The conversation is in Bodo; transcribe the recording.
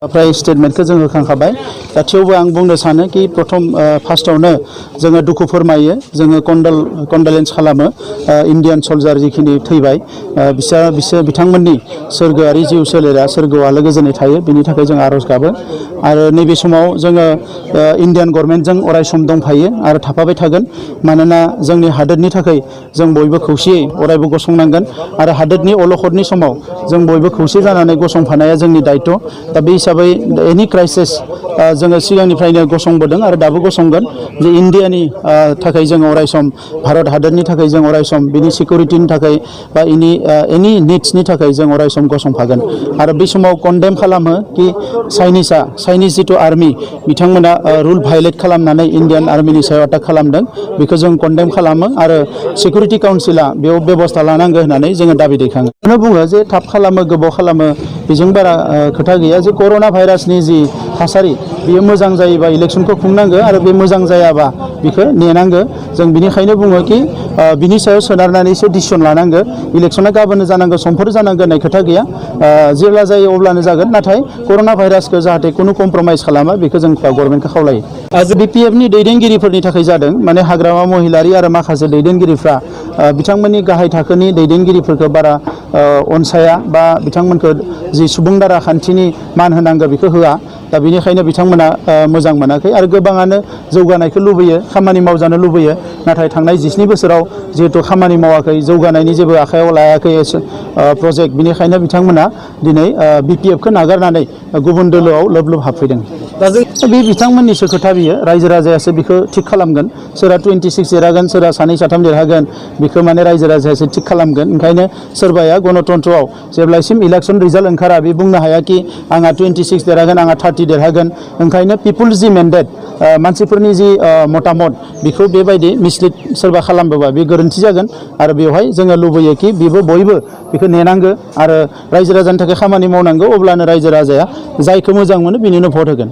ओमफ्राय स्टेटमेन्टखौ जों होखांखाबाय दा थेवबो आं बुंनो सानो कि प्रथम फार्स्टआवनो जोङो दुखु फोरमायो जोङो कन्डलेन्स खालामो इन्डियान सल्जार जिखिनि थैबाय बिसोर बिथांमोननि सोरगोआरि जिउ सोलेरा सोरगोआव आलो गोजोनै थायो बिनि थाखाय जों आर'ज गाबो आरो नैबे समाव जोङो इन्डियान गभर्नमेन्टजों अराय सम दंफायो आरो थाफाबाय थागोन मानोना जोंनि हादोरनि थाखाय जों बयबो खौसेयै अरायबो गसंनांगोन आरो हादोरनि अलखदनि समाव जों बयबो खौसे जानानै गसंफानाया जोंनि दायथ' दा बे हिसाबै एनि क्राइसिस जोङो सिगांनिफ्रायनो गसंबोदों आरो दाबो गसंगोन जे इन्डियानि थाखाय जों अरायसम भारत हादोरनि थाखाय जों अरायसम बिनि सिकिउरिटिनि थाखाय बा एनि निड्सनि थाखाय जों अरायसम गसंफागोन आरो बे समाव कन्डेम खालामो कि चाइनिज जिथु आर्मि बिथांमोना रुल भायलेट खालामनानै इन्डियान आर्मिनि सायाव एटाक खालामदों बेखौ जों कन्डेम खालामो आरो सिकिउरिटि काउन्सिला बेयाव बेबस्था लानांगौ होननानै जोङो दाबि दैखाङो बेखौनो बुङो जे थाब खालामो गोबाव खालामो बेजों बारा खोथा गैया जे कर'ना भाइरासनि जि थासारि बियो मोजां जायोबा इलेक्सनखौ खुंनांगौ आरो बे मोजां जायाबा बेखौ नेनांगौ जों बिनिखायनो बुङो कि बिनि सायाव सोनारनानैसो डिसिसन लानांगौ इलेक्सना गाबोन जानांगौ समफोर जानांगौ होननाय खोथा गैया जेब्ला जायो अब्लानो जागोन नाथाय कर'ना भाइरासखौ जाहाथे खुनु कमप्रमाइज खालामा बेखौ जों गभर्नमेन्टखौ खावलायो BPFनि दैदेनगिरिफोरनि थाखाय जादों माने हाग्रामा महिलारि आरो माखासे दैदेनगिरिफ्रा बिथांमोननि गाहाय थाखोनि दैदेनगिरिफोरखौ बारा अनसाया बा बिथांमोनखौ जि सुबुं दारा खान्थिनि मान होनांगौ बेखौ होआ दा बेनिखायनो बिथांमोना मोजां मोनाखै आरो गोबाङानो जौगानायखौ लुबैयो खामानि मावजानो लुबैयो नाथाय थांनाय 17 बोसोराव जिहेतु खामानि मावाखै जौगानायनि जेबो आखायाव लायाखै प्रजेक्ट बिनिखायनो बिथांमोना दिनै BPFखौ नागारनानै गुबुन दोलोआव लोब लोब हाबफैदों दा बे बिथांमोननिसो खोथा बियो रायजो राजायासो बेखौ थिग खालामगोन सोरहा 26 देरहागोन सोरहा 2-3 देरहागोन बेखौ माने रायजो राजायासो थिग खालामगोन ओंखायनो सोरबाया गणतन्त्रआव जेब्लासिम इलेक्सन रिजाल्ट ओंखारा बे बुंनो हाया कि आंहा 26 देरहागोन आंहा 30 देरहागोन ओंखायनो पिपुल्स जि मेन्डेट मानसिफोरनि जि मतामत बेखौ बेबायदि मिसलिड सोरबा खालामबोबा बे गोरोन्थि जागोन आरो बेवहाय जोङो लुबैयो कि बेबो बयबो बेखौ नेनांगौ आरो रायजो राजानि थाखाय खामानि मावनांगौ अब्लानो रायजो राजाया जायखौ मोजां मोनो बिनिनो भट होगोन